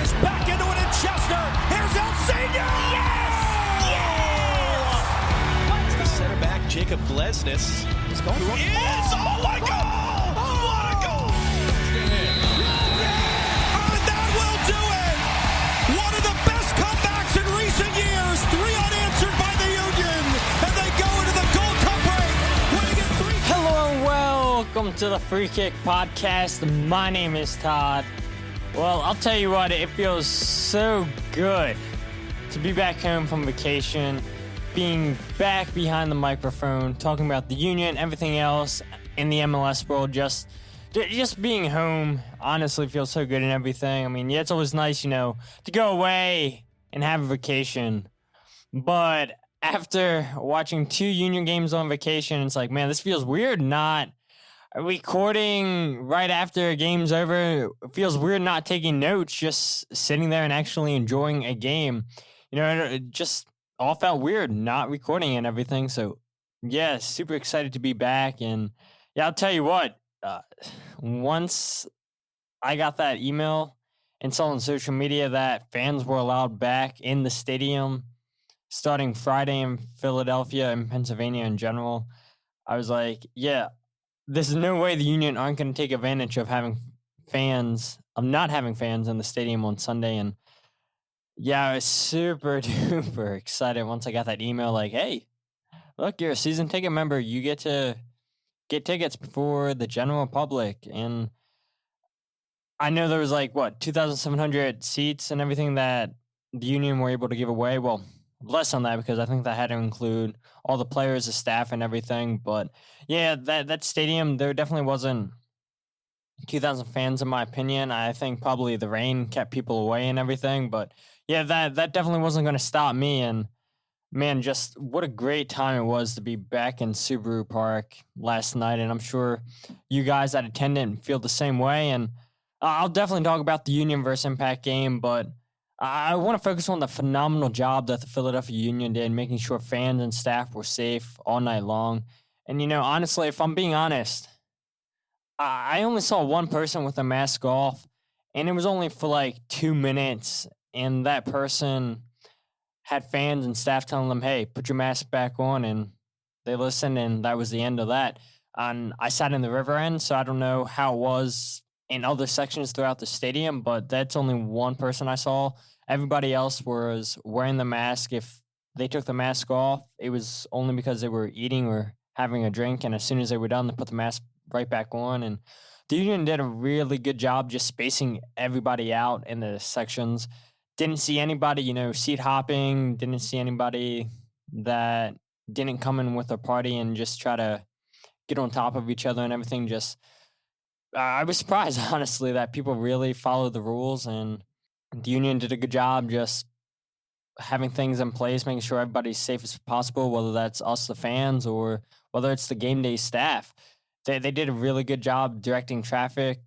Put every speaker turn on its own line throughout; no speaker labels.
is back into it in Chester. Here's Ilsinho. Yes! Yes!
The center back, Jacob Glesnes, is going for it.
Oh my God! What a goal! And that will do it! One of the best comebacks in recent years. 3 unanswered by the Union, and they go into the Gold Cup break, winning it 3.
Hello and welcome to the Free Kick Podcast. My name is Todd. Well, I'll tell you what, it feels so good to be back home from vacation, being back behind the microphone, talking about the Union, everything else in the MLS world. Just being home honestly feels so good and everything. I mean, yeah, it's always nice, to go away and have a vacation. But after watching 2 Union games on vacation, it's like, man, this feels weird not recording right after a game's over. It feels weird not taking notes, just sitting there and actually enjoying a game. It just all felt weird not recording and everything. So, yeah, super excited to be back. And, yeah, I'll tell you what, once I got that email and saw on social media that fans were allowed back in the stadium starting Friday in Philadelphia and Pennsylvania in general, I was like, yeah, there's no way the Union aren't going to take advantage of not having fans in the stadium on Sunday. And yeah, I was super duper excited once I got that email like, hey, look, you're a season ticket member. You get to get tickets before the general public. And I know there was 2,700 seats and everything that the Union were able to give away. Well, less on that because I think that had to include all the players, the staff, and everything. But yeah, that stadium, there definitely wasn't 2,000 fans in my opinion. I think probably the rain kept people away and everything. But yeah, that definitely wasn't going to stop me. And man, just what a great time it was to be back in Subaru Park last night. And I'm sure you guys that attended feel the same way. And I'll definitely talk about the Union versus Impact game, but I want to focus on the phenomenal job that the Philadelphia Union did, making sure fans and staff were safe all night long. And, honestly, if I'm being honest, I only saw one person with a mask off, and it was only for 2 minutes. And that person had fans and staff telling them, hey, put your mask back on. And they listened, and that was the end of that. And I sat in the river end, so I don't know how it was in other sections throughout the stadium, but that's only one person I saw. Everybody else was wearing the mask. If they took the mask off, it was only because they were eating or having a drink, and as soon as they were done, they put the mask right back on. And the Union did a really good job just spacing everybody out in the sections. Didn't see anybody, seat hopping. Didn't see anybody that didn't come in with a party and just try to get on top of each other and everything. I was surprised, honestly, that people really followed the rules, and the Union did a good job just having things in place, making sure everybody's safe as possible, whether that's us, the fans, or whether it's the game day staff. They did a really good job directing traffic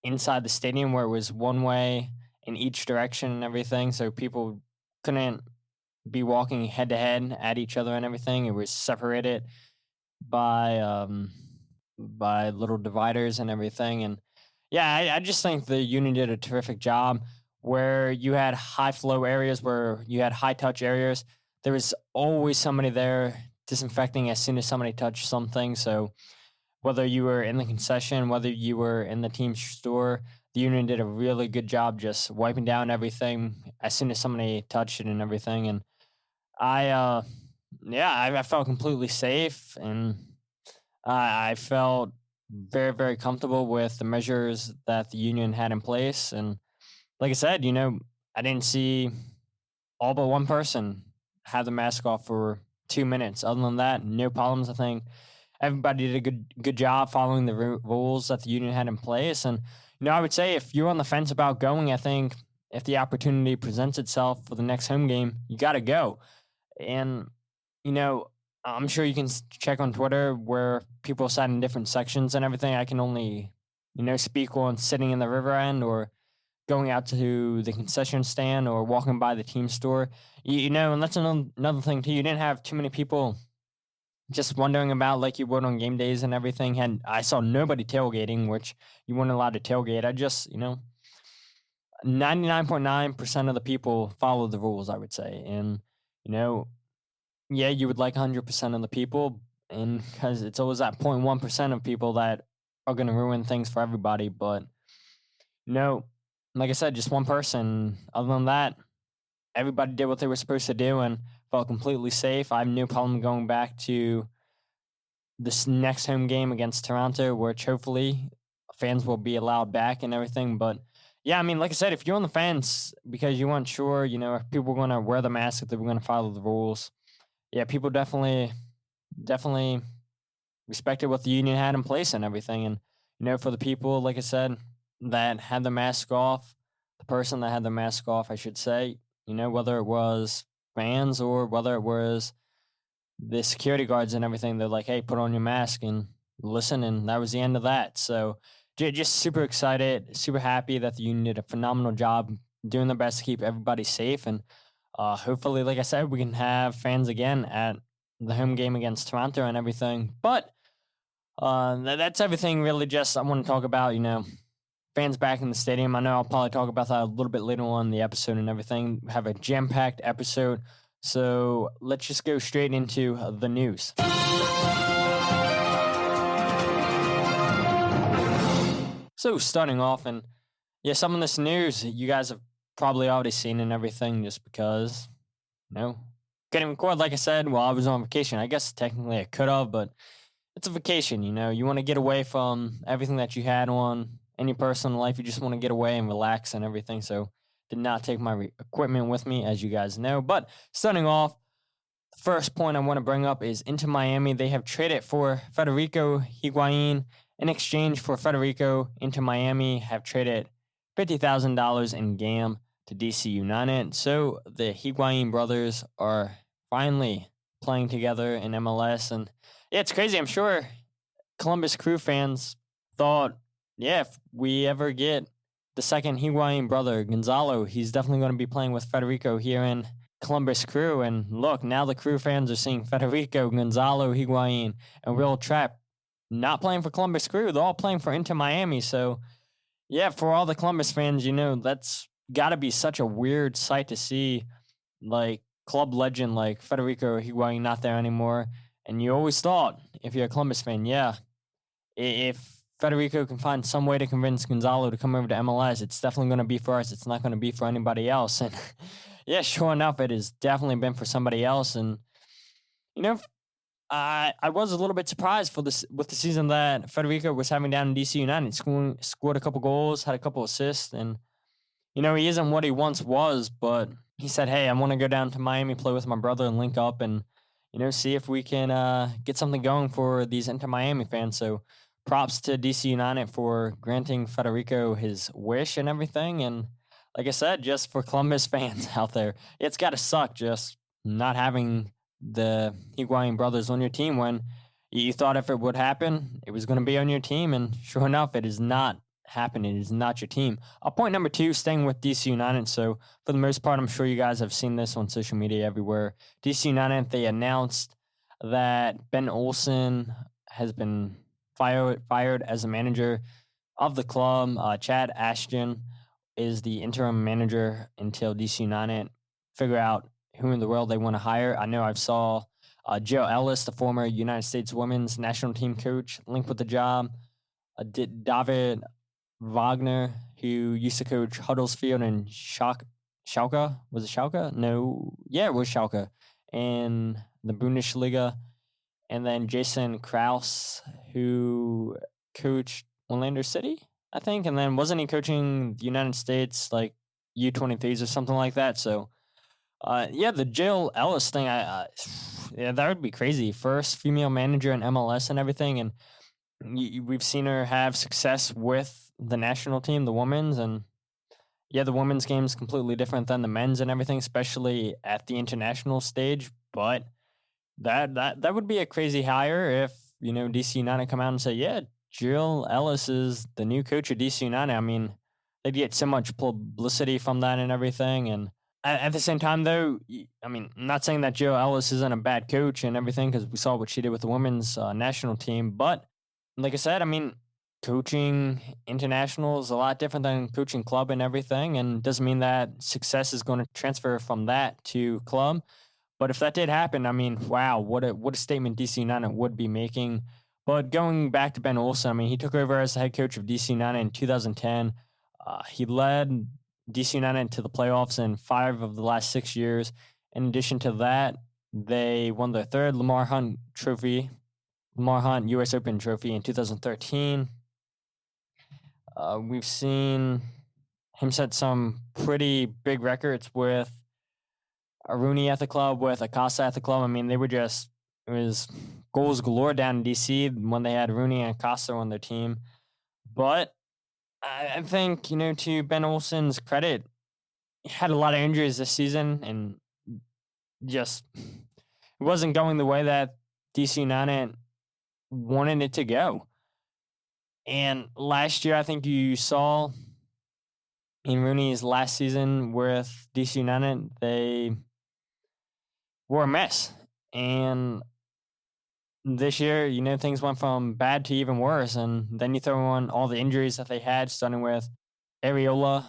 inside the stadium where it was one way in each direction and everything, so people couldn't be walking head-to-head at each other and everything. It was separated by little dividers and everything. And yeah, I just think the Union did a terrific job where you had high flow areas, where you had high touch areas. There was always somebody there disinfecting as soon as somebody touched something. So whether you were in the concession, whether you were in the team store, the Union did a really good job just wiping down everything as soon as somebody touched it and everything. And I felt completely safe, and I felt very, very comfortable with the measures that the Union had in place. And like I said, I didn't see all but one person have the mask off for 2 minutes. Other than that, no problems. I think everybody did a good job following the rules that the Union had in place. And, I would say if you're on the fence about going, I think if the opportunity presents itself for the next home game, you got to go. And, I'm sure you can check on Twitter where people sat in different sections and everything. I can only, speak on sitting in the river end or going out to the concession stand or walking by the team store. And that's another thing too. You didn't have too many people just wondering about like you would on game days and everything. And I saw nobody tailgating, which you weren't allowed to tailgate. I just, 99.9% of the people follow the rules, I would say. And, yeah, you would like 100% of the people, and because it's always that 0.1% of people that are going to ruin things for everybody. But, like I said, just one person. Other than that, everybody did what they were supposed to do and felt completely safe. I have no problem going back to this next home game against Toronto, which hopefully fans will be allowed back and everything. But yeah, I mean, like I said, if you're on the fence because you weren't sure, if people were going to wear the mask, if they were going to follow the rules, yeah, people definitely respected what the union had in place and everything. And, for the people, like I said, that had the mask off, the person that had the mask off, I should say, whether it was fans or whether it was the security guards and everything, they're like, hey, put on your mask and listen. And that was the end of that. So just super excited, super happy that the union did a phenomenal job doing their best to keep everybody safe. And hopefully, like I said, we can have fans again at the home game against Toronto and everything. But that's everything really. Just I want to talk about, fans back in the stadium. I know I'll probably talk about that a little bit later on in the episode and everything. We have a jam-packed episode. So let's just go straight into the news. So starting off, and yeah, some of this news you guys have probably already seen and everything just because, couldn't record, like I said, while I was on vacation. I guess technically I could have, but it's a vacation, you want to get away from everything that you had on in your personal life. You just want to get away and relax and everything. So did not take my equipment with me, as you guys know. But starting off, the first point I want to bring up is Inter Miami. They have traded for Federico Higuaín. In exchange for Federico, Inter Miami have traded $50,000 in GAM to DC United. So the Higuaín brothers are finally playing together in MLS. And yeah, it's crazy. I'm sure Columbus Crew fans thought, yeah, if we ever get the second Higuaín brother, Gonzalo, he's definitely going to be playing with Federico here in Columbus Crew. And look, now the Crew fans are seeing Federico, Gonzalo, Higuaín, and Will Trapp not playing for Columbus Crew. They're all playing for Inter Miami. So, yeah, for all the Columbus fans, that's got to be such a weird sight to see, like, club legend like Federico Higuaín not there anymore. And you always thought, if you're a Columbus fan, yeah, if Federico can find some way to convince Gonzalo to come over to MLS, it's definitely going to be for us. It's not going to be for anybody else. And yeah, sure enough, it has definitely been for somebody else. And, I was a little bit surprised with the season that Federico was having down in DC United. Scored a couple goals, had a couple assists, and, he isn't what he once was, but he said, hey, I want to go down to Miami, play with my brother, and link up and, see if we can get something going for these Inter Miami fans. So props to DC United for granting Federico his wish and everything. And like I said, just for Columbus fans out there, it's got to suck just not having the Higuaín brothers on your team when you thought if it would happen, it was going to be on your team. And sure enough, it is not happening. It is not your team. Point number 2, staying with DC United. So for the most part, I'm sure you guys have seen this on social media everywhere. DC United, they announced that Ben Olson has been fired as a manager of the club. Chad Ashton is the interim manager until DC United figure out who in the world they want to hire. I know I've saw Jill Ellis, the former United States women's national team coach, linked with the job. David Wagner, who used to coach Huddersfield and Schalke. Was it Schalke? No. Yeah, it was Schalke. And the Bundesliga. And then Jason Krause, who coached Orlando City, I think. And then wasn't he coaching the United States, like U23s or something like that? So, yeah, the Jill Ellis thing, yeah, that would be crazy. First female manager in MLS and everything. And we've seen her have success with the national team, the women's. And yeah, the women's game is completely different than the men's and everything, especially at the international stage. But that would be a crazy hire if, DC United come out and say, yeah, Jill Ellis is the new coach of DC United. I mean, they'd get so much publicity from that and everything. And at the same time, though, I mean, I'm not saying that Jill Ellis isn't a bad coach and everything because we saw what she did with the women's national team. But like I said, I mean, coaching international is a lot different than coaching club and everything, and doesn't mean that success is going to transfer from that to club. But if that did happen, I mean, wow, what a statement DC United would be making. But going back to Ben Olsen, I mean, he took over as the head coach of DC United in 2010. He led DC United to the playoffs in 5 of the last 6 years. In addition to that, they won their third Lamar Hunt U.S. Open trophy in 2013. We've seen him set some pretty big records with Rooney at the club, with Acosta at the club. I mean, it was goals galore down in DC when they had Rooney and Acosta on their team. But I think, to Ben Olsen's credit, he had a lot of injuries this season and just it wasn't going the way that DC United wanted it to go. And last year, I think you saw in Rooney's last season with DC United, they were a mess. And this year, things went from bad to even worse. And then you throw on all the injuries that they had, starting with Areola.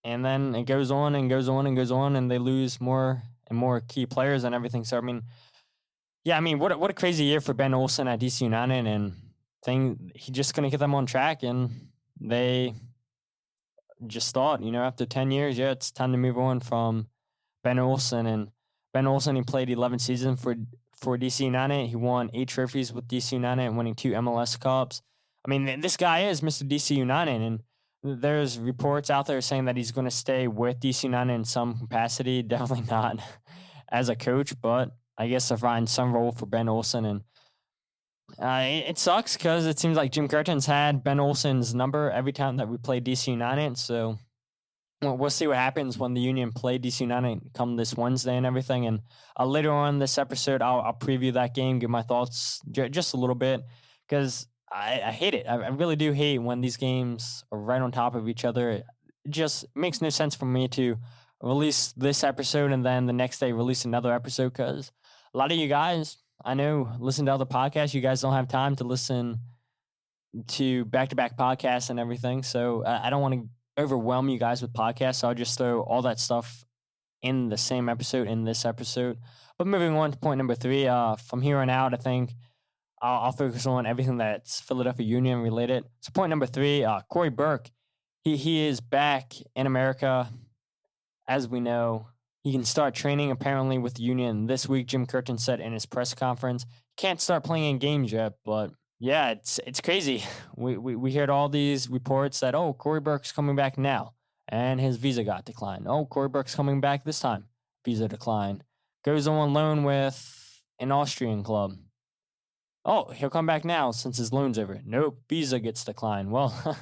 And then it goes on and goes on and goes on, and they lose more and more key players and everything. So, what a crazy year for Ben Olsen at DC United. And he's just going to get them on track. And they just thought, after 10 years, it's time to move on from Ben Olsen. And Ben Olsen, he played 11 seasons for DC United. He won 8 trophies with DC United and winning 2 MLS Cups. I mean, this guy is Mr. DC United, and there's reports out there saying that he's going to stay with DC United in some capacity. Definitely not as a coach, but I guess to find some role for Ben Olsen. And it sucks because it seems like Jim Curtin's had Ben Olsen's number every time that we play DC United. So we'll see what happens when the Union play DC United come this Wednesday and everything. And later on this episode, I'll preview that game, give my thoughts just a little bit, because I hate it. I really do hate when these games are right on top of each other. It just makes no sense for me to release this episode and then the next day release another episode, because a lot of you guys, I know, listen to other podcasts. You guys don't have time to listen to back-to-back podcasts and everything. So I don't want to overwhelm you guys with podcasts. So I'll just throw all that stuff in the same episode, in this episode. But moving on to point number 3, from here on out, I think I'll focus on everything that's Philadelphia Union related. So point number 3, Cory Burke. He is back in America. As we know, he can start training apparently with the Union this week. Jim Curtin said in his press conference. Can't start playing in games yet, but yeah, it's crazy. We heard all these reports that, Cory Burke's coming back now, and his visa got declined. Cory Burke's coming back this time, visa declined. Goes on loan with an Austrian club. He'll come back now since his loan's over. Nope, visa gets declined. Well,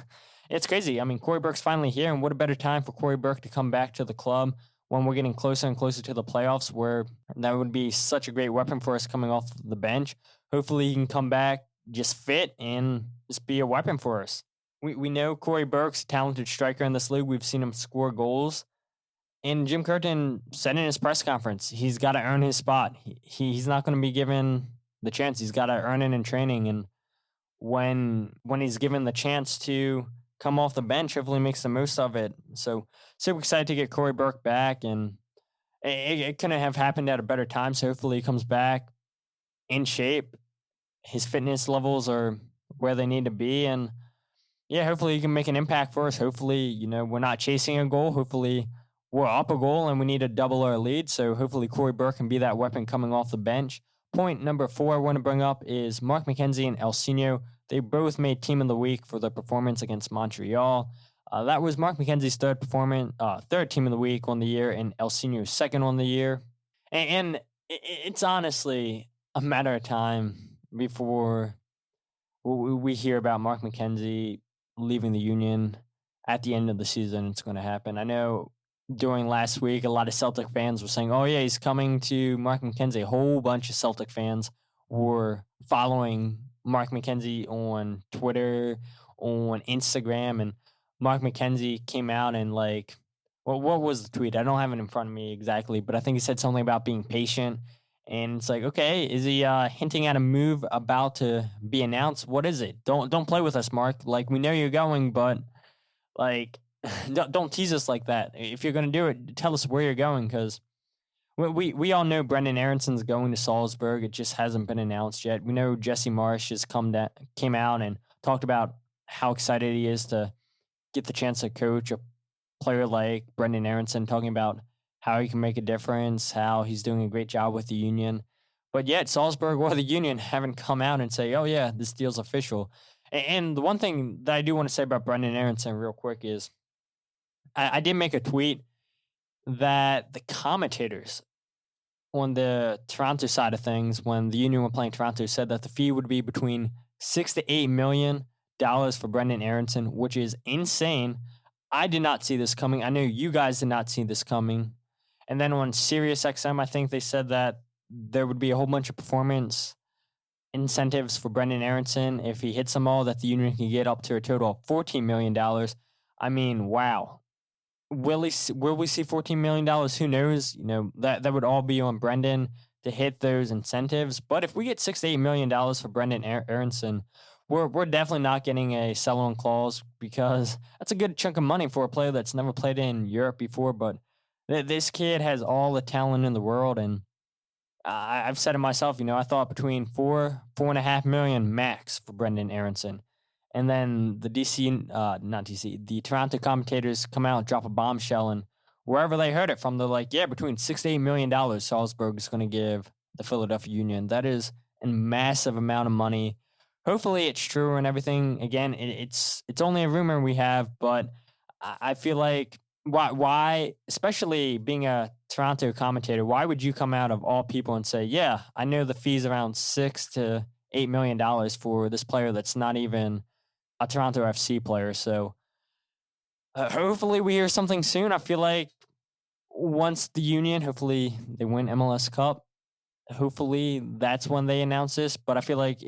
it's crazy. I mean, Cory Burke's finally here, and what a better time for Cory Burke to come back to the club when we're getting closer and closer to the playoffs, where that would be such a great weapon for us coming off the bench. Hopefully he can come back just fit and just be a weapon for us. We know Cory Burke's a talented striker in this league. We've seen him score goals. And Jim Curtin said in his press conference, he's got to earn his spot. He's not going to be given the chance. He's got to earn it in training. And when he's given the chance to come off the bench, hopefully makes the most of it. So excited to get Cory Burke back. And it couldn't have happened at a better time. So hopefully he comes back in shape. His fitness levels are where they need to be. And yeah, hopefully he can make an impact for us. Hopefully, we're not chasing a goal. Hopefully we're up a goal and we need to double our lead. So hopefully Cory Burke can be that weapon coming off the bench. Point number 4 I want to bring up is Mark McKenzie and Ilsinho. They both made Team of the Week for their performance against Montreal. That was Mark McKenzie's third Team of the Week on the year, and Ilsinho's second on the year. And it's honestly a matter of time before we hear about Mark McKenzie leaving the Union at the end of the season. It's going to happen. I know during last week, a lot of Celtic fans were saying, he's coming to Mark McKenzie. A whole bunch of Celtic fans were following Mark McKenzie on Twitter, on Instagram, and Mark McKenzie came out and what was the tweet? I don't have it in front of me exactly, but I think he said something about being patient And it's like, okay, is he hinting at a move about to be announced? What is it? Don't play with us, Mark. Like, we know you're going, but like, don't tease us like that. If you're gonna do it, tell us where you're going, because we all know Brendan Aronson's going to Salzburg. It just hasn't been announced yet. We know Jesse Marsh has came out and talked about how excited he is to get the chance to coach a player like Brendan Aronson, talking about how he can make a difference, how he's doing a great job with the Union. But yet Salzburg or the Union haven't come out and say, oh yeah, this deal's official. And the one thing that I do want to say about Brendan Aronson real quick is I did make a tweet that the commentators on the Toronto side of things, when the Union were playing Toronto, said that the fee would be between $6 to $8 million for Brendan Aronson, which is insane. I did not see this coming. I know you guys did not see this coming. And then on SiriusXM, I think they said that there would be a whole bunch of performance incentives for Brendan Aronson. If he hits them all, that the Union can get up to a total of $14 million. I mean, wow. Will we see $14 million? Who knows? You know, that would all be on Brendan to hit those incentives. But if we get $6 to $8 million for Brendan Aronson, we're definitely not getting a sell-on clause, because that's a good chunk of money for a player that's never played in Europe before. But this kid has all the talent in the world, and I've said it myself. You know, I thought between $4.5 million max for Brendan Aronson. And then the Toronto commentators come out and drop a bombshell, and wherever they heard it from, they're like, yeah, between $6 to $8 million Salzburg is going to give the Philadelphia Union. That is a massive amount of money. Hopefully it's true and everything. Again, it's only a rumor we have, but I feel like why, especially being a Toronto commentator, why would you come out of all people and say, yeah, I know the fee's around $6 to $8 million for this player that's not even a Toronto FC player? So hopefully we hear something soon. I feel like once the Union, hopefully they win MLS Cup, hopefully that's when they announce this. But I feel like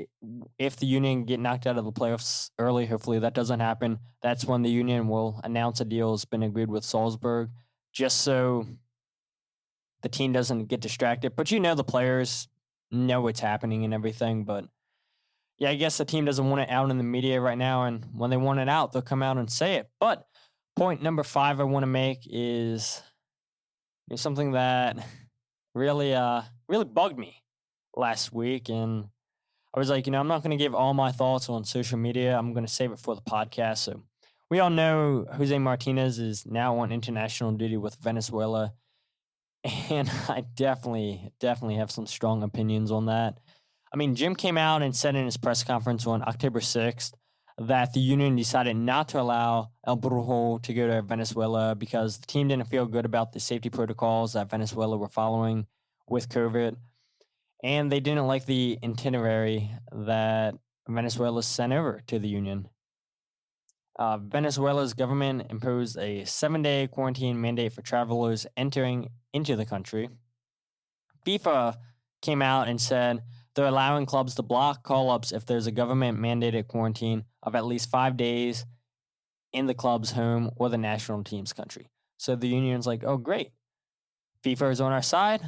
if the Union get knocked out of the playoffs early, hopefully that doesn't happen. That's when the Union will announce a deal has been agreed with Salzburg, just so the team doesn't get distracted. But you know, the players know what's happening and everything. But yeah, I guess the team doesn't want it out in the media right now, and when they want it out, they'll come out and say it. But point number 5 I want to make is something that really bugged me last week, and I was like, I'm not going to give all my thoughts on social media. I'm going to save it for the podcast. So we all know Jose Martinez is now on international duty with Venezuela, and I definitely have some strong opinions on that. I mean, Jim came out and said in his press conference on October 6th that the Union decided not to allow El Brujo to go to Venezuela because the team didn't feel good about the safety protocols that Venezuela were following with COVID. And they didn't like the itinerary that Venezuela sent over to the Union. Venezuela's government imposed a 7-day quarantine mandate for travelers entering into the country. FIFA came out and said they're allowing clubs to block call-ups if there's a government-mandated quarantine of at least 5 days in the club's home or the national team's country. So the Union's like, oh, great. FIFA is on our side.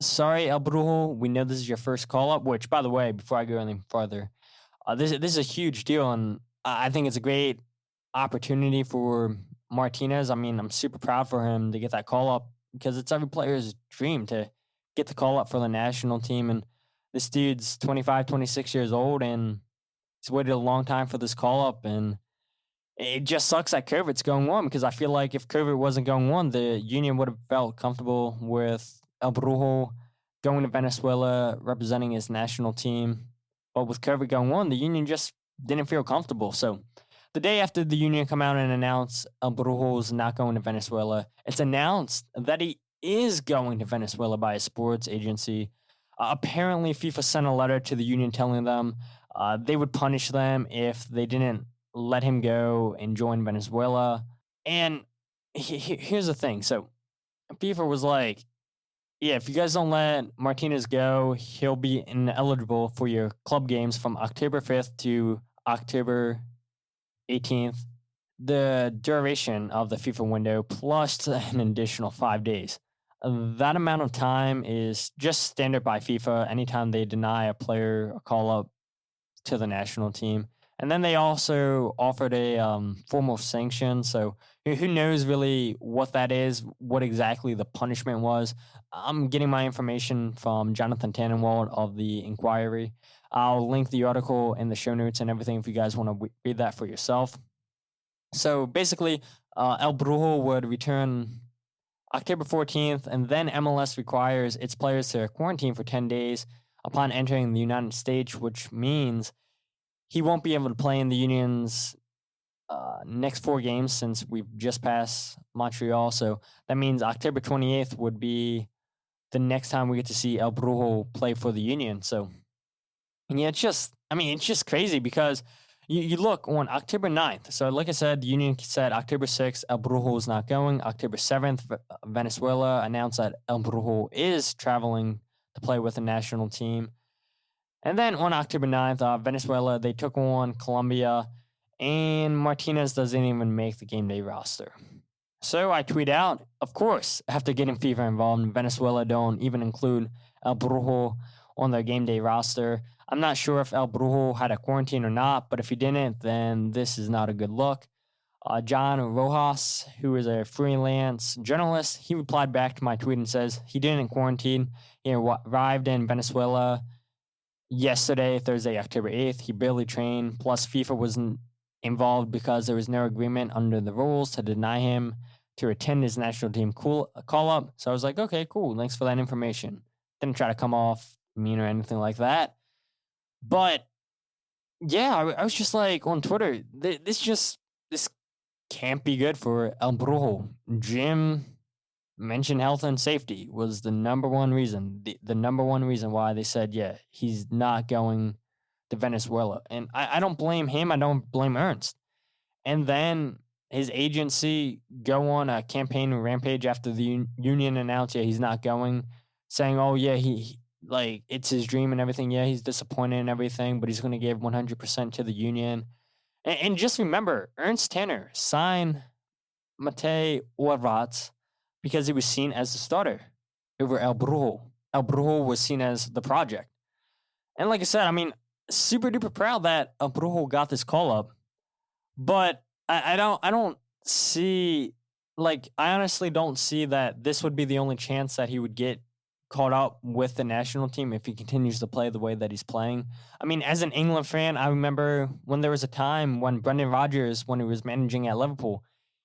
Sorry, El Brujo, we know this is your first call-up, which, by the way, before I go any further, this is a huge deal, and I think it's a great opportunity for Martinez. I mean, I'm super proud for him to get that call-up because it's every player's dream to get the call-up for the national team, and this dude's 25, 26 years old, and he's waited a long time for this call-up, and it just sucks that COVID's going on because I feel like if COVID wasn't going on, the Union would have felt comfortable with El Brujo going to Venezuela, representing his national team. But with COVID going on, the Union just didn't feel comfortable. So the day after the Union come out and announce El Brujo's not going to Venezuela, it's announced that he is going to Venezuela by a sports agency. Apparently, FIFA sent a letter to the Union telling them they would punish them if they didn't let him go and join Venezuela. And here's the thing. So FIFA was like, yeah, if you guys don't let Martinez go, he'll be ineligible for your club games from October 5th to October 18th. The duration of the FIFA window plus an additional 5 days. That amount of time is just standard by FIFA anytime they deny a player a call up to the national team. And then they also offered a formal sanction. So who knows really what that is, what exactly the punishment was. I'm getting my information from Jonathan Tannenwald of the Inquiry. I'll link the article in the show notes and everything if you guys want to read that for yourself. So basically, El Brujo would return October 14th, and then MLS requires its players to quarantine for 10 days upon entering the United States, which means he won't be able to play in the Union's next 4 games since we've just passed Montreal. So that means October 28th would be the next time we get to see El Brujo play for the Union. So, and yeah, it's just crazy because you look on October 9th. So like I said, the Union said October 6th, El Brujo is not going. October 7th, Venezuela announced that El Brujo is traveling to play with the national team. And then on October 9th, Venezuela, they took on Colombia, and Martinez doesn't even make the game day roster. So I tweet out, of course, after getting FIFA involved, Venezuela don't even include El Brujo on their game day roster. I'm not sure if El Brujo had a quarantine or not, but if he didn't, then this is not a good look. John Rojas, who is a freelance journalist, he replied back to my tweet and says he didn't quarantine. He arrived in Venezuela yesterday, Thursday, October 8th. He barely trained. Plus, FIFA wasn't involved because there was no agreement under the rules to deny him to attend his national team call-up. So I was like, okay, cool. Thanks for that information. Didn't try to come off mean or anything like that. But, yeah, I was just like, on Twitter, this can't be good for El Brujo. Jim mentioned health and safety was the number one reason, the number one reason why they said, yeah, he's not going to Venezuela. And I don't blame him. I don't blame Ernst. And then his agency go on a campaign rampage after the Union announced, yeah, he's not going, saying, oh, yeah, he like, it's his dream and everything. Yeah, he's disappointed and everything, but he's going to give 100% to the Union. And just remember, Ernst Tanner signed Matej Orvats because he was seen as the starter over El Brujo. El Brujo was seen as the project. And like I said, I mean, super duper proud that El Brujo got this call up. But I don't see, like, I honestly don't see that this would be the only chance that he would get caught up with the national team if he continues to play the way that he's playing. I mean, as an England fan, I remember when there was a time when Brendan Rodgers, when he was managing at Liverpool,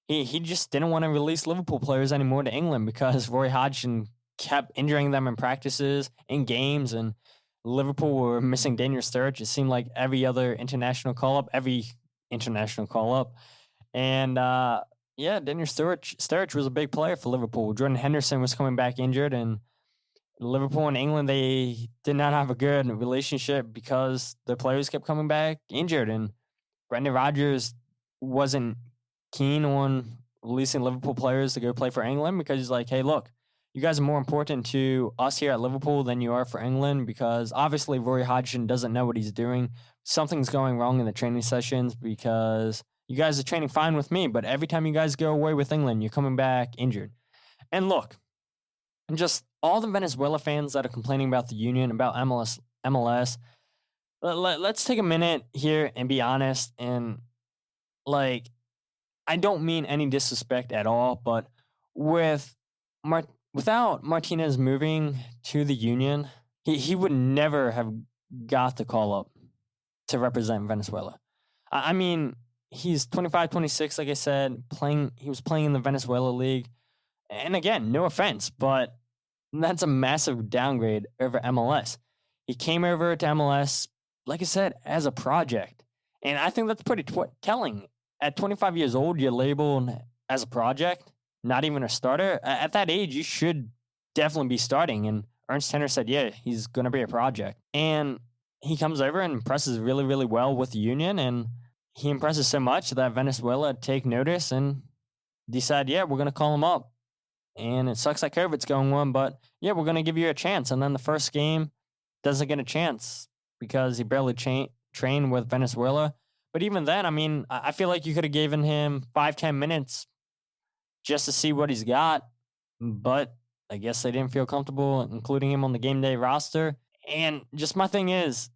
he just didn't want to release Liverpool players anymore to England because Roy Hodgson kept injuring them in practices, in games, and Liverpool were missing Daniel Sturridge. It seemed like every international call-up. And, yeah, Daniel Sturridge was a big player for Liverpool. Jordan Henderson was coming back injured, and Liverpool and England, they did not have a good relationship because the players kept coming back injured, and Brendan Rodgers wasn't keen on releasing Liverpool players to go play for England because he's like, hey, look, you guys are more important to us here at Liverpool than you are for England because obviously Roy Hodgson doesn't know what he's doing. Something's going wrong in the training sessions because you guys are training fine with me, but every time you guys go away with England, you're coming back injured. And just all the Venezuela fans that are complaining about the Union, about MLS, let's take a minute here and be honest. And, like, I don't mean any disrespect at all, but without Martinez moving to the Union, he would never have got the call up to represent Venezuela. I mean, he's 25, 26, like I said, he was playing in the Venezuela League. And again, no offense, but that's a massive downgrade over MLS. He came over to MLS, like I said, as a project. And I think that's pretty telling. At 25 years old, you're labeled as a project, not even a starter. At that age, you should definitely be starting. And Ernst Tanner said, yeah, he's going to be a project. And he comes over and impresses really, really well with the Union. And he impresses so much that Venezuela take notice and decide, yeah, we're going to call him up. And it sucks that COVID's going on, but yeah, we're going to give you a chance. And then the first game doesn't get a chance because he barely trained with Venezuela. But even then, I mean, I feel like you could have given him 5-10 minutes just to see what he's got. But I guess they didn't feel comfortable including him on the game day roster. And just my thing is,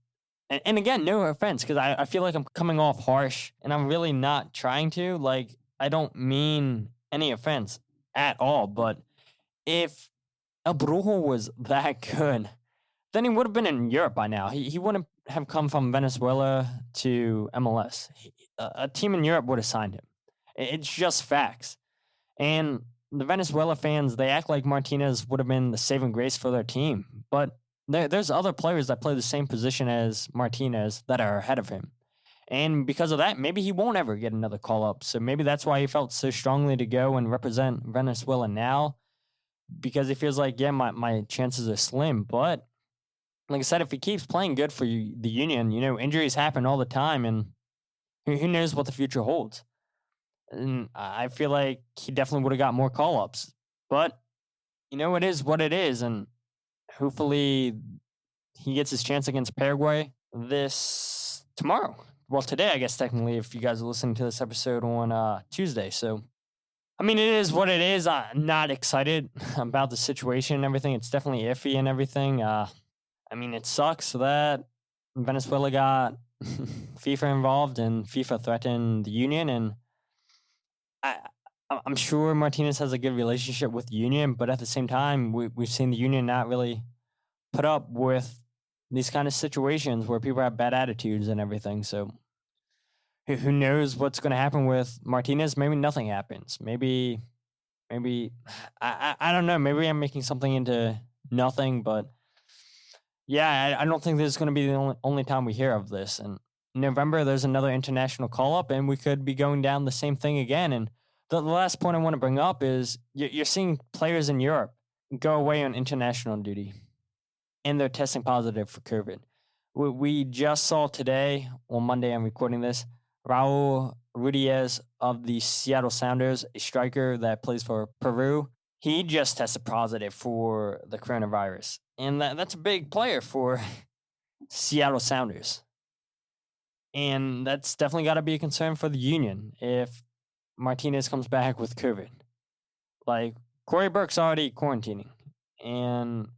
and again, no offense, because I feel like I'm coming off harsh, and I'm really not trying to. Like, I don't mean any offense at all, but if El Brujo was that good, then he would have been in Europe by now. He wouldn't have come from Venezuela to MLS. A team in Europe would have signed him. It's just facts. And the Venezuela fans, they act like Martinez would have been the saving grace for their team. But there's other players that play the same position as Martinez that are ahead of him. And because of that, maybe he won't ever get another call-up. So maybe that's why he felt so strongly to go and represent Venezuela now, because he feels like, yeah, my chances are slim. But like I said, if he keeps playing good for the Union, injuries happen all the time, and who knows what the future holds. And I feel like he definitely would have got more call-ups. But, it is what it is, and hopefully he gets his chance against Paraguay tomorrow. Well, today, I guess, technically, if you guys are listening to this episode on Tuesday. So, I mean, it is what it is. I'm not excited about the situation and everything. It's definitely iffy and everything. I mean, it sucks that Venezuela got FIFA involved and FIFA threatened the Union. And I'm sure Martinez has a good relationship with the Union, but at the same time, we've seen the Union not really put up with these kind of situations where people have bad attitudes and everything. So who knows what's going to happen with Martinez? Maybe nothing happens. Maybe I don't know. Maybe I'm making something into nothing, but yeah, I don't think this is going to be the only time we hear of this. And in November, there's another international call-up, and we could be going down the same thing again. And the last point I want to bring up is you're seeing players in Europe go away on international duty, and they're testing positive for COVID. We just saw today, on Monday, I'm recording this, Raul Rudiez of the Seattle Sounders, a striker that plays for Peru. He just tested positive for the coronavirus. And that's a big player for Seattle Sounders. And that's definitely got to be a concern for the Union if Martinez comes back with COVID. Like, Cory Burke's already quarantining. And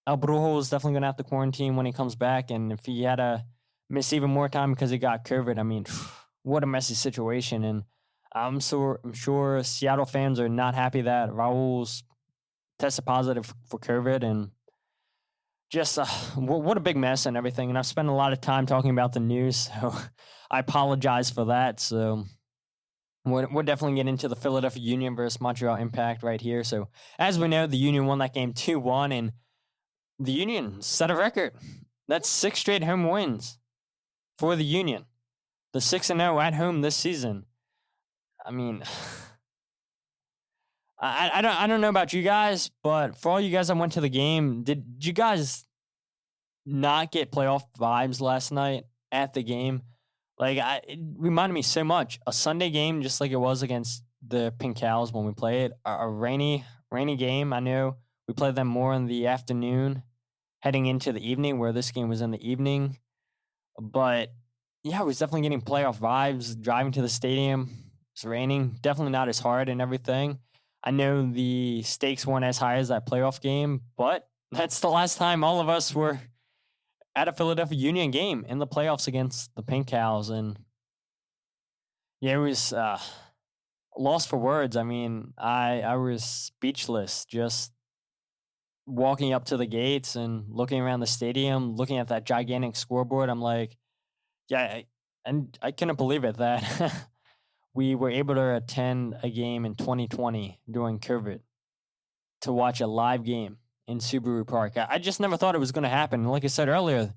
El Brujo is definitely going to have to quarantine when he comes back. And if he had to miss even more time because he got COVID, I mean, what a messy situation. And I'm sure Seattle fans are not happy that Raul's tested positive for COVID. And just what a big mess and everything. And I've spent a lot of time talking about the news, so I apologize for that. So we'll definitely get into the Philadelphia Union versus Montreal Impact right here. So as we know, the Union won that game 2-1, and the Union set a record. That's 6 straight home wins for the Union. The 6-0 at home this season. I mean, I don't know about you guys, but for all you guys that went to the game, did you guys not get playoff vibes last night at the game? Like, it reminded me so much. A Sunday game, just like it was against the Pink Cows when we played. A rainy game. I know we played them more in the afternoon, heading into the evening, where this game was in the evening. But yeah, I was definitely getting playoff vibes. Driving to the stadium, it's raining. Definitely not as hard and everything. I know the stakes weren't as high as that playoff game, but that's the last time all of us were at a Philadelphia Union game in the playoffs against the Pink Cows. And yeah, it was lost for words. I mean, I was speechless just walking up to the gates and looking around the stadium, looking at that gigantic scoreboard. I'm like, yeah, and I couldn't believe it that we were able to attend a game in 2020 during COVID to watch a live game in Subaru Park. I just never thought it was going to happen. Like I said earlier,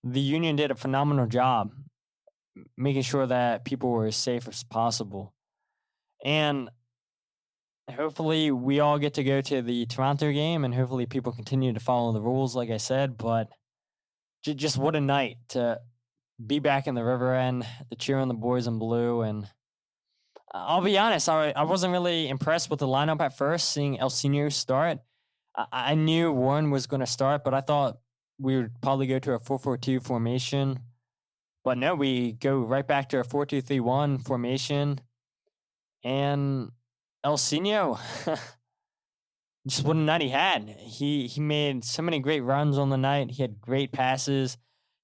the Union did a phenomenal job making sure that people were as safe as possible. And hopefully we all get to go to the Toronto game, and hopefully people continue to follow the rules, like I said. But just what a night to be back in the River End, to cheer on the boys in blue. And I'll be honest, I wasn't really impressed with the lineup at first, seeing Ilsinho start. I knew Warren was going to start, but I thought we would probably go to a 4-4-2 formation. But no, we go right back to a 4-2-3-1 formation. And Ilsinho just what a night he had. He made so many great runs on the night. He had great passes.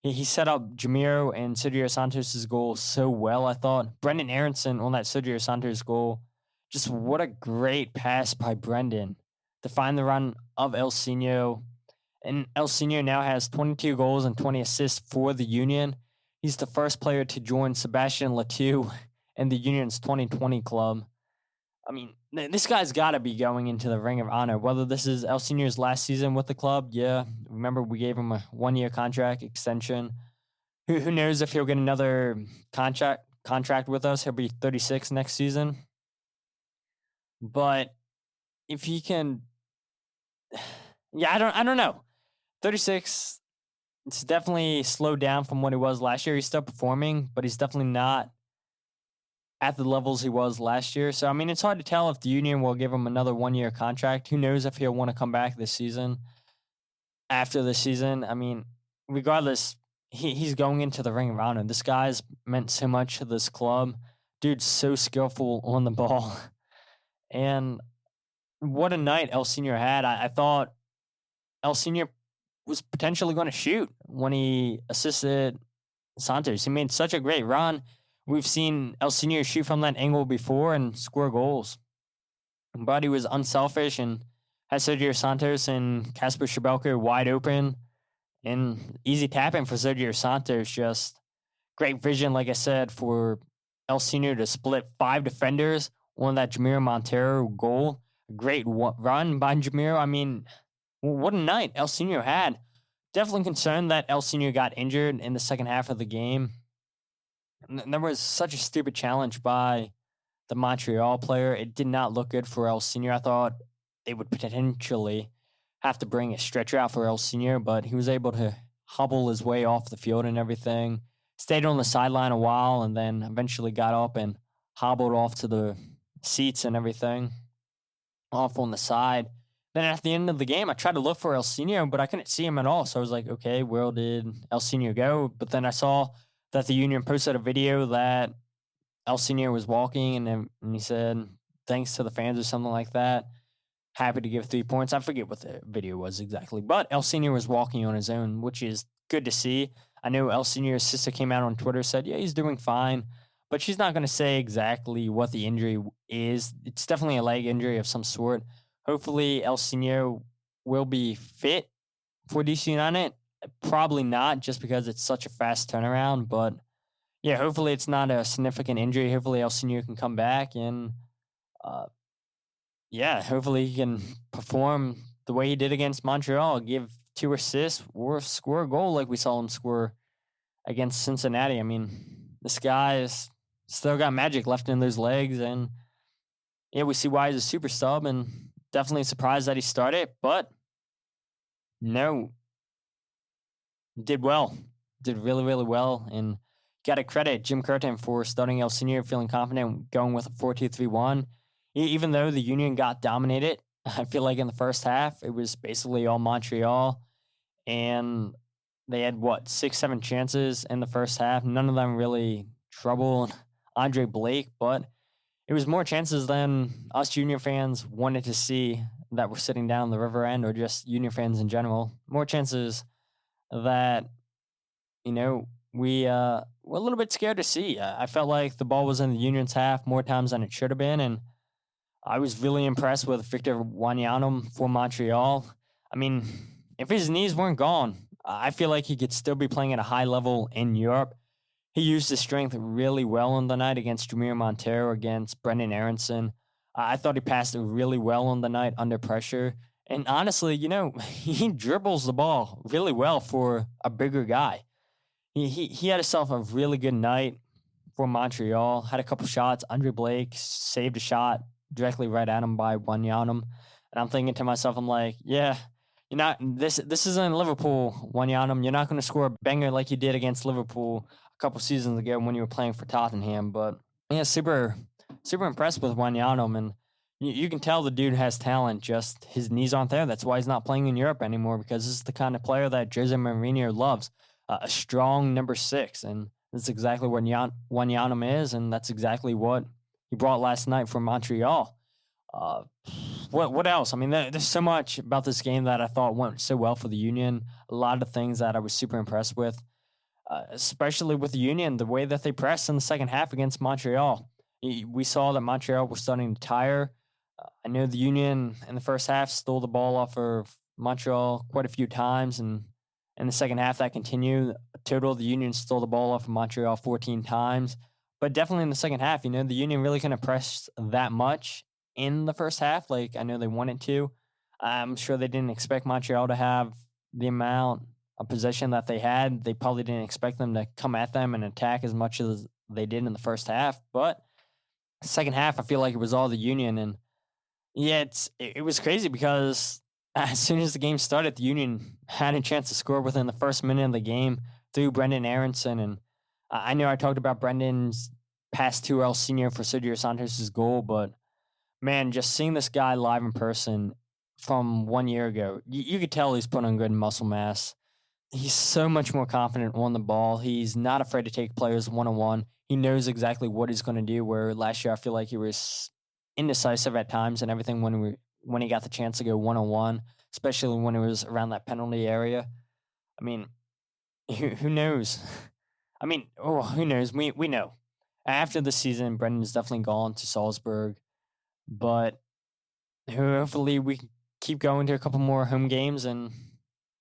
He set up Jamiro and Sergio Santos' goal so well, I thought. Brendan Aronson on that Sergio Santos goal. Just what a great pass by Brendan to find the run of Ilsinho. And Ilsinho now has 22 goals and 20 assists for the Union. He's the first player to join Sebastian Letou in the Union's 2020 club. I mean, this guy's got to be going into the Ring of Honor. Whether this is Ilsinho's last season with the club, yeah. Remember, we gave him a one-year contract extension. Who knows if he'll get another contract with us? He'll be 36 next season. But if he can, yeah, I don't know. 36, it's definitely slowed down from what he was last year. He's still performing, but he's definitely not at the levels he was last year. So, I mean, it's hard to tell if the Union will give him another one-year contract. Who knows if he'll want to come back this season, after the season. I mean, regardless, he's going into the Ring of Honor. This guy's meant so much to this club. Dude's so skillful on the ball. And what a night Ilsinho had. I thought Ilsinho was potentially going to shoot when he assisted Santos. He made such a great run. We've seen Ilsinho shoot from that angle before and score goals. But he was unselfish and had Sergio Santos and Kasper Schmeichel wide open. And easy tapping for Sergio Santos. Just great vision, like I said, for Ilsinho to split 5 defenders on that Jamiro Montero goal. Great run by Jamiro. I mean, what a night Ilsinho had. Definitely concerned that Ilsinho got injured in the second half of the game. There was such a stupid challenge by the Montreal player. It did not look good for Ilsinho. I thought they would potentially have to bring a stretcher out for Ilsinho, but he was able to hobble his way off the field and everything. Stayed on the sideline a while and then eventually got up and hobbled off to the seats and everything, off on the side. Then at the end of the game, I tried to look for Ilsinho, but I couldn't see him at all. So I was like, okay, where did Ilsinho go? But then I saw that the Union posted a video that Ilsinho was walking, and he said, thanks to the fans or something like that. Happy to give 3 points. I forget what the video was exactly. But Ilsinho was walking on his own, which is good to see. I know Ilsinho's sister came out on Twitter, said, yeah, he's doing fine. But she's not going to say exactly what the injury is. It's definitely a leg injury of some sort. Hopefully, Ilsinho will be fit for DC United. Probably not, just because it's such a fast turnaround. But, yeah, hopefully it's not a significant injury. Hopefully Ilsinho can come back and, hopefully he can perform the way he did against Montreal, give 2 assists or score a goal like we saw him score against Cincinnati. I mean, this guy's still got magic left in those legs, and yeah, we see why he's a super sub, and definitely surprised that he started, but no, did well, did really, really well, and got to credit Jim Curtin for starting Ilsinho, feeling confident going with a 4-2-3-1. Even though the Union got dominated, I feel like in the first half, it was basically all Montreal, and they had, 6-7 chances in the first half. None of them really troubled Andre Blake, but it was more chances than us Union fans wanted to see that were sitting down the river end, or just Union fans in general. More chances that, we were a little bit scared to see. I felt like the ball was in the Union's half more times than it should have been, and I was really impressed with Victor Wanyama for Montreal. I mean, if his knees weren't gone, I feel like he could still be playing at a high level in Europe. He used his strength really well on the night against Jamiro Montero, against Brendan Aronson. I thought he passed it really well on the night under pressure. And honestly, he dribbles the ball really well for a bigger guy. He had himself a really good night for Montreal. Had a couple shots. Andre Blake saved a shot directly right at him by Wanyama. And I'm thinking to myself, I'm like, yeah, you're not, this isn't Liverpool, Wanyama. You're not going to score a banger like you did against Liverpool a couple seasons ago when you were playing for Tottenham. But yeah, super impressed with Wanyama, and you can tell the dude has talent, just his knees aren't there. That's why he's not playing in Europe anymore, because this is the kind of player that Jose Mourinho loves, a strong number 6, and that's exactly what Wanyama is, and that's exactly what he brought last night for Montreal. what else? I mean, there's so much about this game that I thought went so well for the Union. A lot of things that I was super impressed with, especially with the Union, the way that they pressed in the second half against Montreal. We saw that Montreal was starting to tire. I know the Union in the first half stole the ball off of Montreal quite a few times, and in the second half that continued. Total, the Union stole the ball off of Montreal 14 times. But definitely in the second half, the Union really couldn't press that much in the first half. Like, I know they wanted to. I'm sure they didn't expect Montreal to have the amount of possession that they had. They probably didn't expect them to come at them and attack as much as they did in the first half. But second half, I feel like it was all the Union. And yeah, it was crazy because as soon as the game started, the Union had a chance to score within the first minute of the game through Brendan Aronson. And I know I talked about Brendan's pass to Ilsinho for Sergio Santos' goal, but man, just seeing this guy live in person from 1 year ago, you could tell he's put on good muscle mass. He's so much more confident on the ball. He's not afraid to take players one-on-one. He knows exactly what he's going to do, where last year I feel like he was indecisive at times and everything when he got the chance to go one-on-one, especially when it was around that penalty area. I mean, who knows? I mean, who knows? We know. After the season, Brendan's definitely gone to Salzburg, but hopefully we can keep going to a couple more home games. And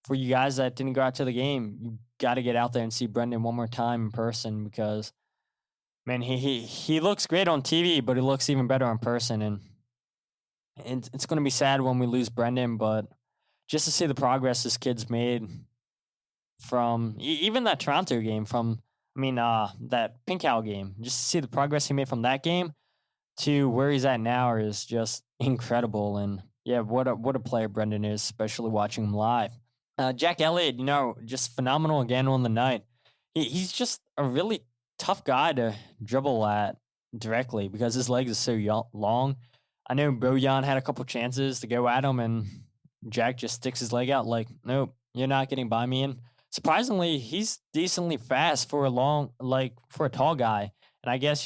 for you guys that didn't go out to the game, you got to get out there and see Brendan one more time in person because, man, he looks great on TV, but he looks even better in person. And it's going to be sad when we lose Brendan, but just to see the progress this kid's made from even that Toronto game, that Pink Owl game, just to see the progress he made from that game to where he's at now is just incredible. And yeah, what a player Brendan is, especially watching him live. Jack Elliott, just phenomenal again on the night. He's just a really tough guy to dribble at directly because his legs are so long. I know Bojan had a couple chances to go at him, and Jack just sticks his leg out like, nope, you're not getting by me. And surprisingly, he's decently fast for a tall guy. And I guess,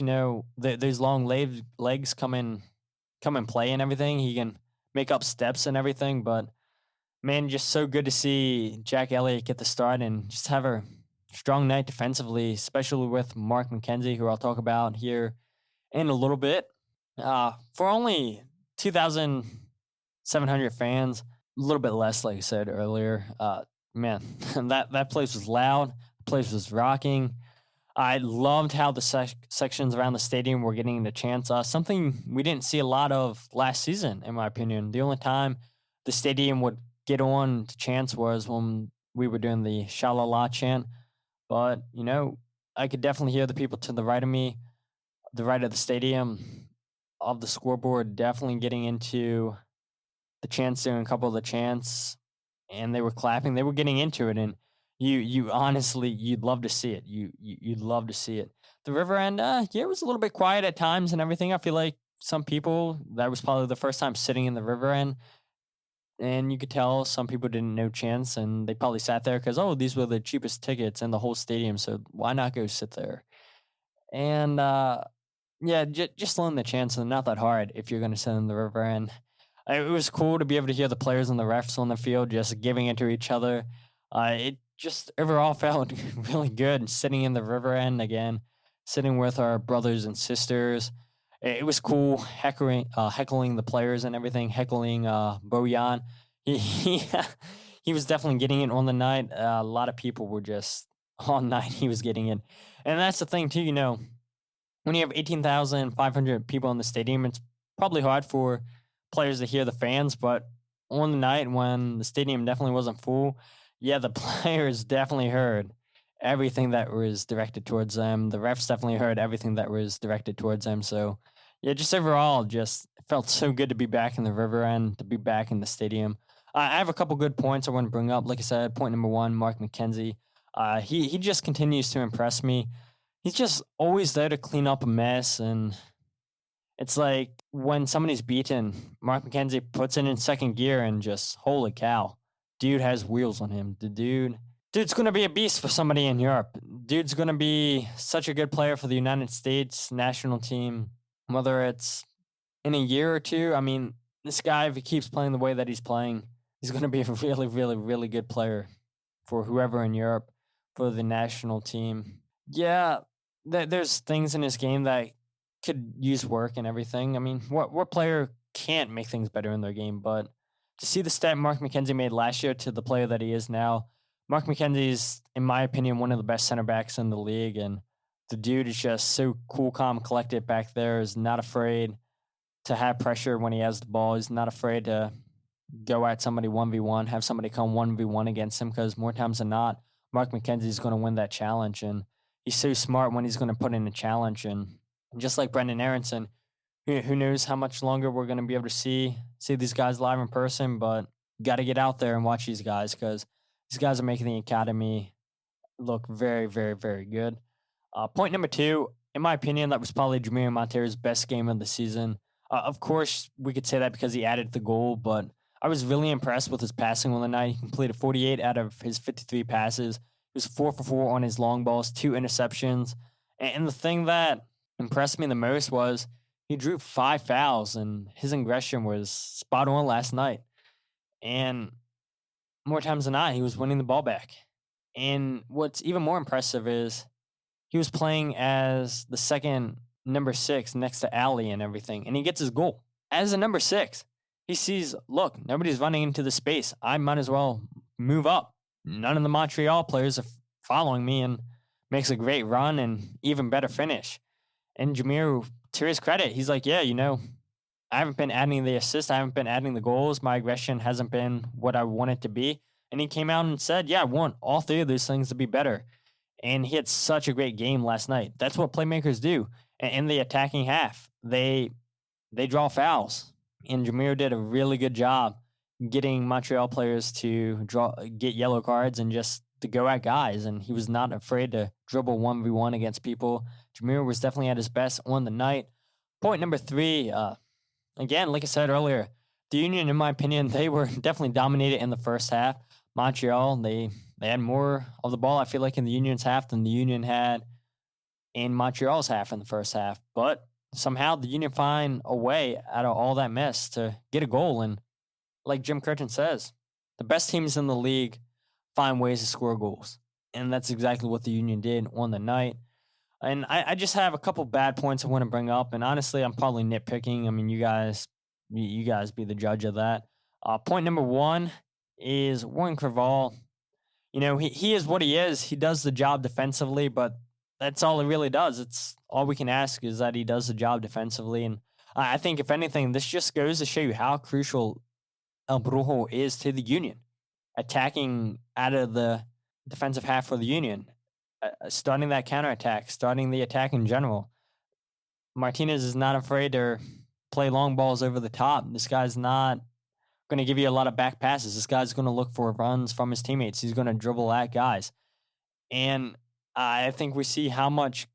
those long legs come in play and everything. He can make up steps and everything. But, man, just so good to see Jack Elliott get the start and just have a strong night defensively, especially with Mark McKenzie, who I'll talk about here in a little bit. For only 2,700 fans, a little bit less, like I said earlier, man, that place was loud. The place was rocking. I loved how the sections around the stadium were getting the chants. Something we didn't see a lot of last season, in my opinion. The only time the stadium would get on to chants was when we were doing the Sha-la-la chant. But, I could definitely hear the people to the right of me, the right of the stadium, of the scoreboard, definitely getting into the chants, doing a couple of the chants, and they were clapping. They were getting into it, and you honestly, you'd love to see it. You'd love to see it. The river end, it was a little bit quiet at times and everything. I feel like some people, that was probably the first time sitting in the river end, and you could tell some people didn't know chants, and they probably sat there because, these were the cheapest tickets in the whole stadium, so why not go sit there? And just learn the chants, and not that hard if you're going to sit in the river end. It was cool to be able to hear the players and the refs on the field just giving it to each other. It just overall felt really good sitting in the river end again, sitting with our brothers and sisters. It was cool heckling the players and everything, heckling Bojan. He was definitely getting it on the night. A lot of people were just, all night he was getting it. And that's the thing too, when you have 18,500 people in the stadium, it's probably hard for players to hear the fans, but on the night when the stadium definitely wasn't full, the players definitely heard everything that was directed towards them. The refs definitely heard everything that was directed towards them. So, just overall, just felt so good to be back in the river end, to be back in the stadium. I have a couple good points I want to bring up. Like I said, point number one, Mark McKenzie. He just continues to impress me. He's just always there to clean up a mess, and it's like when somebody's beaten, Mark McKenzie puts it in second gear and just, holy cow, dude has wheels on him. Dude's going to be a beast for somebody in Europe. Dude's going to be such a good player for the United States national team, whether it's in a year or two. I mean, this guy, if he keeps playing the way that he's playing, he's going to be a really, really, really good player for whoever in Europe, for the national team. Yeah, there's things in his game that could use work and everything. I mean, what player can't make things better in their game? But to see the step Mark McKenzie made last year to the player that he is now, Mark McKenzie is, in my opinion, one of the best center backs in the league. And the dude is just so cool, calm, collected back there, is not afraid to have pressure when he has the ball. He's not afraid to go at somebody 1v1, have somebody come 1v1 against him, because more times than not, Mark McKenzie is going to win that challenge. And he's so smart when he's going to put in a challenge. And just like Brendan Aronson, who knows how much longer we're going to be able to see these guys live in person, but got to get out there and watch these guys, because these guys are making the academy look very, very, very good. Point number 2, in my opinion, that was probably Jamir Montero's best game of the season. Of course, we could say that because he added the goal, but I was really impressed with his passing on the night. He completed 48 out of his 53 passes. He was 4 for 4 on his long balls, 2 interceptions. And the thing that impressed me the most was he drew 5 fouls, and his aggression was spot on last night. And more times than not, he was winning the ball back. And what's even more impressive is he was playing as the second number 6 next to Ali and everything, and he gets his goal. As a number 6, he sees, look, nobody's running into the space. I might as well move up. None of the Montreal players are following me, and makes a great run and even better finish. And Jamir, to his credit, he's like, yeah, I haven't been adding the assists. I haven't been adding the goals. My aggression hasn't been what I want it to be. And he came out and said, yeah, I want all 3 of those things to be better. And he had such a great game last night. That's what playmakers do. And in the attacking half, they draw fouls. And Jamir did a really good job getting Montreal players to get yellow cards and just to go at guys. And he was not afraid to dribble 1v1 against people. Jamir was definitely at his best on the night. Point number 3, again, like I said earlier, the Union, in my opinion, they were definitely dominated in the first half. Montreal, they had more of the ball, I feel like, in the Union's half than the Union had in Montreal's half in the first half. But somehow the Union find a way out of all that mess to get a goal. And like Jim Curtin says, the best teams in the league find ways to score goals. And that's exactly what the Union did on the night. And I just have a couple bad points I want to bring up. And honestly, I'm probably nitpicking. I mean, you guys be the judge of that. Point number 1 is Warren Creavalle. He is what he is. He does the job defensively, but that's all he really does. It's all we can ask is that he does the job defensively. And I think, if anything, this just goes to show you how crucial El Brujo is to the Union. Attacking out of the defensive half for the Union, starting that counterattack, starting the attack in general. Martinez is not afraid to play long balls over the top. This guy's not going to give you a lot of back passes. This guy's going to look for runs from his teammates. He's going to dribble at guys. And I think we see how much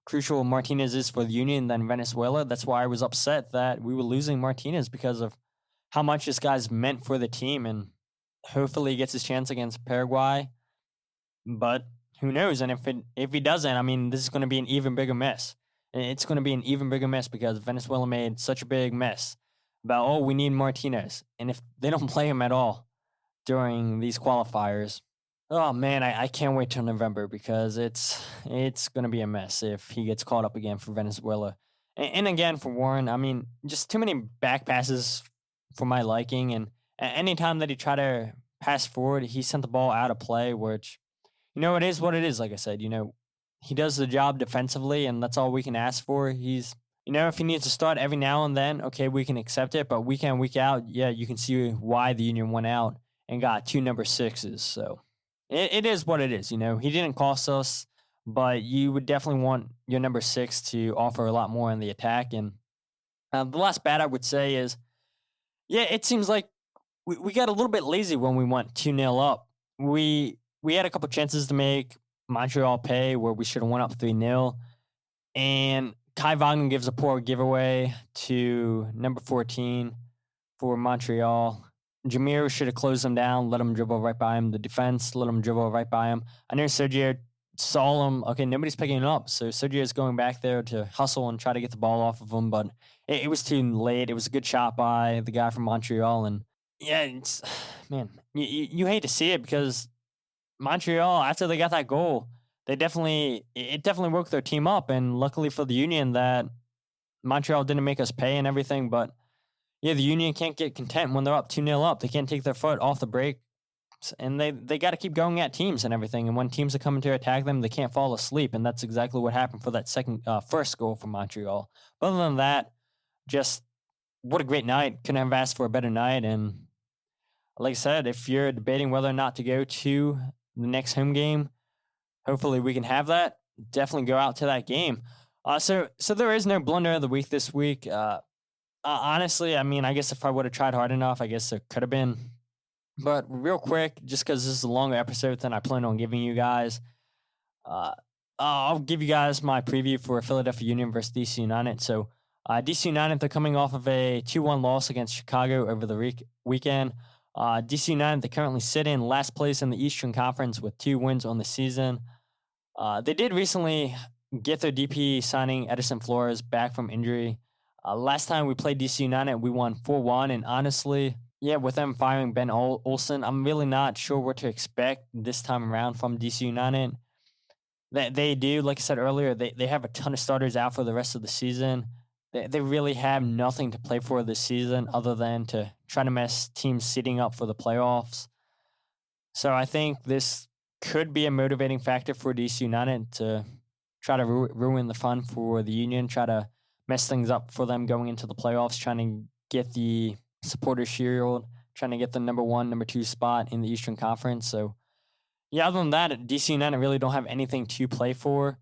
crucial Martinez is for the Union than Venezuela. That's why I was upset that we were losing Martinez, because of how much this guy's meant for the team. And hopefully he gets his chance against Paraguay. But who knows? And if he doesn't, I mean, this is going to be an even bigger mess. And it's going to be an even bigger mess because Venezuela made such a big mess about, we need Martinez. And if they don't play him at all during these qualifiers, oh man, I can't wait till November, because it's going to be a mess if he gets caught up again for Venezuela. And again, for Warren, I mean, just too many back passes for my liking. And anytime that he tried to pass forward, he sent the ball out of play, which, it is what it is. Like I said, he does the job defensively, and that's all we can ask for. He's, if he needs to start every now and then, okay, we can accept it. But week in, week out, yeah, you can see why the Union went out and got 2 number 6s. So it is what it is. He didn't cost us, but you would definitely want your number 6 to offer a lot more in the attack. And the last bad I would say is, yeah, it seems like we got a little bit lazy when we went 2-0 up. We had a couple chances to make Montreal pay where we should have went up 3-0. And Kai Wagner gives a poor giveaway to number 14 for Montreal. Jamir should have closed him down, let him dribble right by him. The defense let him dribble right by him. I know Sergio saw him. Okay, nobody's picking it up. So Sergio's going back there to hustle and try to get the ball off of him, but it was too late. It was a good shot by the guy from Montreal. And yeah, man, you hate to see it because Montreal, after they got that goal, it definitely woke their team up. And luckily for the Union that Montreal didn't make us pay and everything. But yeah, the Union can't get content when they're up 2-0 up. They can't take their foot off the brake. And they got to keep going at teams and everything. And when teams are coming to attack them, they can't fall asleep. And that's exactly what happened for that first goal for Montreal. But other than that, just what a great night. Couldn't have asked for a better night. And like I said, if you're debating whether or not to go to the next home game, hopefully we can have that. Definitely go out to that game. So there is no blunder of the week this week. Honestly, I mean, I guess if I would have tried hard enough, I guess there could have been. But real quick, just because this is a longer episode than I plan on giving you guys, I'll give you guys my preview for Philadelphia Union versus DC United. So DC United, they're coming off of a 2-1 loss against Chicago over the weekend. DC United, they currently sit in last place in the Eastern Conference with 2 wins on the season. They did recently get their DP signing Edison Flores back from injury. Last time we played DC United, we won 4-1, and honestly, yeah, with them firing Ben Olson, I'm really not sure what to expect this time around from DC United. They do, like I said earlier, they have a ton of starters out for the rest of the season. They really have nothing to play for this season other than to try to mess teams seating up for the playoffs. So I think this could be a motivating factor for DC United to try to ruin the fun for the Union, try to mess things up for them going into the playoffs, trying to get the Supporters Shield, trying to get the number 1, number 2 spot in the Eastern Conference. So, yeah, other than that, DC United really don't have anything to play for.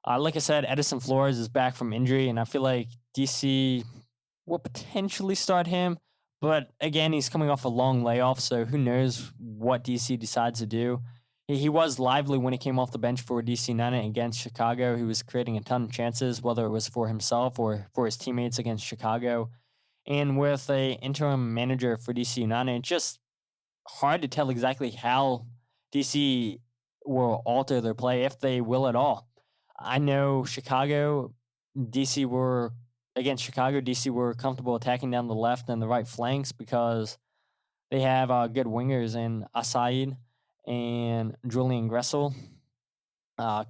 Like I said, Edison Flores is back from injury, and I feel like DC will potentially start him. But again, he's coming off a long layoff, so who knows what DC decides to do. He was lively when he came off the bench for DC United against Chicago. He was creating a ton of chances, whether it was for himself or for his teammates against Chicago. And with a interim manager for DC United, it's just hard to tell exactly how DC will alter their play, if they will at all. I know DC were comfortable attacking down the left and the right flanks because they have good wingers in Asaid and Julian Gressel.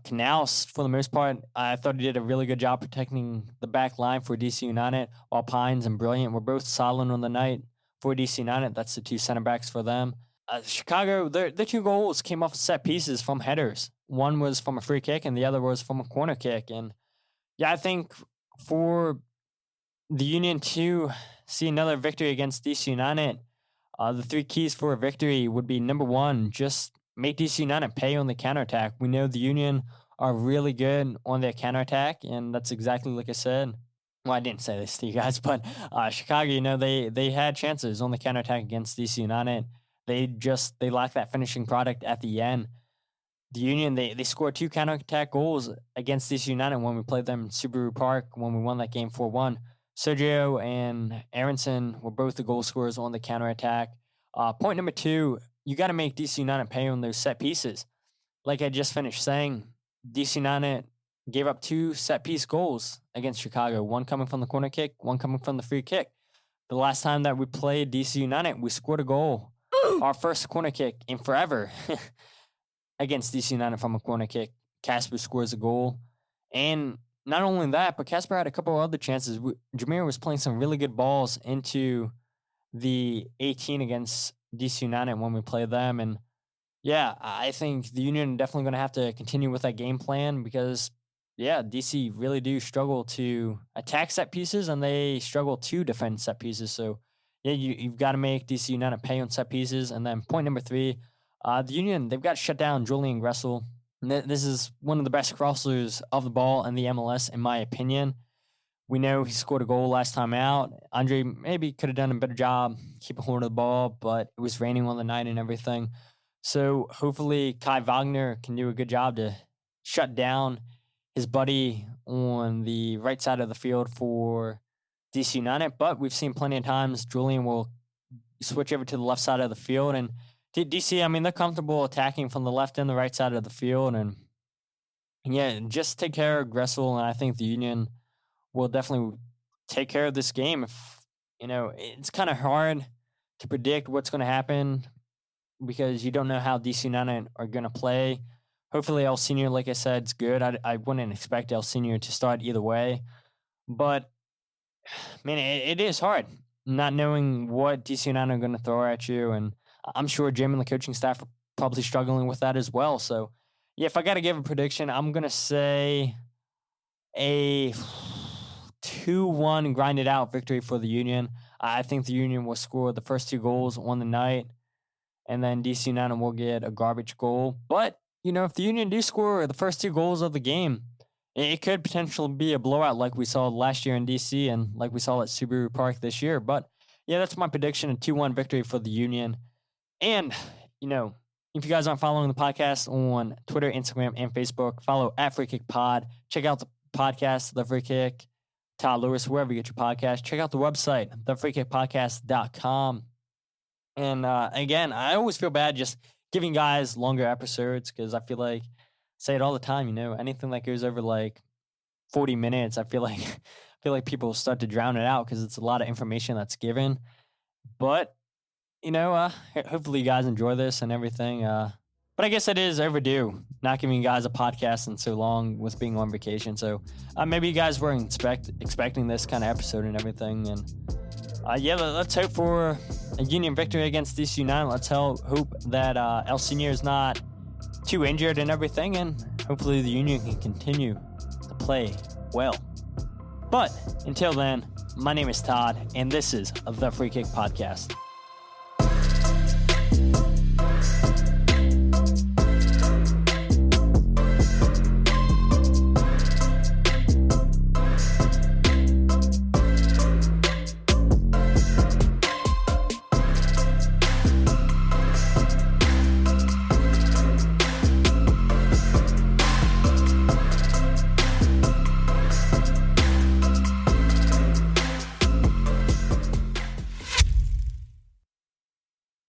Canals, for the most part, I thought he did a really good job protecting the back line for DC United, while Pines and Brilliant were both solid on the night for DC United. That's the 2 center backs for them. Chicago, their 2 goals came off of set pieces from headers. One was from a free kick and the other was from a corner kick. And yeah, I think for the Union to see another victory against DC United, the 3 keys for a victory would be, number 1, just make DC United pay on the counterattack. We know the Union are really good on their counterattack, and that's exactly like I said. Well, I didn't say this to you guys, but Chicago, they had chances on the counterattack against DC United. They lacked that finishing product at the end. The Union, they scored 2 counterattack goals against DC United when we played them in Subaru Park when we won that game 4-1. Sergio and Aronson were both the goal scorers on the counterattack. Point number 2, you got to make DC United pay on those set pieces. Like I just finished saying, DC United gave up 2 set-piece goals against Chicago, one coming from the corner kick, one coming from the free kick. The last time that we played DC United, we scored a goal, our first corner kick in forever, against DC United from a corner kick. Casper scores a goal. And not only that, but Casper had a couple of other chances. Jameer was playing some really good balls into the 18 against DC United when we played them. And yeah, I think the Union are definitely going to have to continue with that game plan because, yeah, DC really do struggle to attack set pieces and they struggle to defend set pieces. So, yeah, you've got to make DC United pay on set pieces. And then point number 3, the Union, they've got to shut down Julian Gressel. This is one of the best crossers of the ball in the MLS, in my opinion. We know he scored a goal last time out. Andre maybe could have done a better job keeping hold of the ball, but it was raining on the night and everything. So hopefully Kai Wagner can do a good job to shut down his buddy on the right side of the field for DC United. But we've seen plenty of times Julian will switch over to the left side of the field. And DC, I mean, they're comfortable attacking from the left and the right side of the field. And yeah, just take care of Gressel, and I think the Union will definitely take care of this game. It's kind of hard to predict what's going to happen because you don't know how DC United are going to play. Hopefully, Ilsinho, like I said, is good. I wouldn't expect Ilsinho to start either way. But, man, it is hard not knowing what DC United are going to throw at you. And I'm sure Jim and the coaching staff are probably struggling with that as well. So, yeah, if I got to give a prediction, I'm going to say a 2-1 grinded out victory for the Union. I think the Union will score the first 2 goals on the night, and then DC United will get a garbage goal. But, if the Union do score the first 2 goals of the game, it could potentially be a blowout like we saw last year in DC and like we saw at Subaru Park this year. But, yeah, that's my prediction, a 2-1 victory for the Union. And, if you guys aren't following the podcast on Twitter, Instagram, and Facebook, follow at Free Kick Pod. Check out the podcast, The Free Kick, Todd Lewis, wherever you get your podcast. Check out the website, thefreekickpodcast.com. And again, I always feel bad just giving guys longer episodes because I feel like, say it all the time, anything that goes over like 40 minutes, I feel like people start to drown it out because it's a lot of information that's given. But hopefully you guys enjoy this and everything. But I guess it is overdue, not giving you guys a podcast in so long with being on vacation. So maybe you guys weren't expecting this kind of episode and everything. And let's hope for a Union victory against DC United. Let's hope that Ilsinho is not too injured and everything. And hopefully the Union can continue to play well. But until then, my name is Todd, and this is the Free Kick Podcast.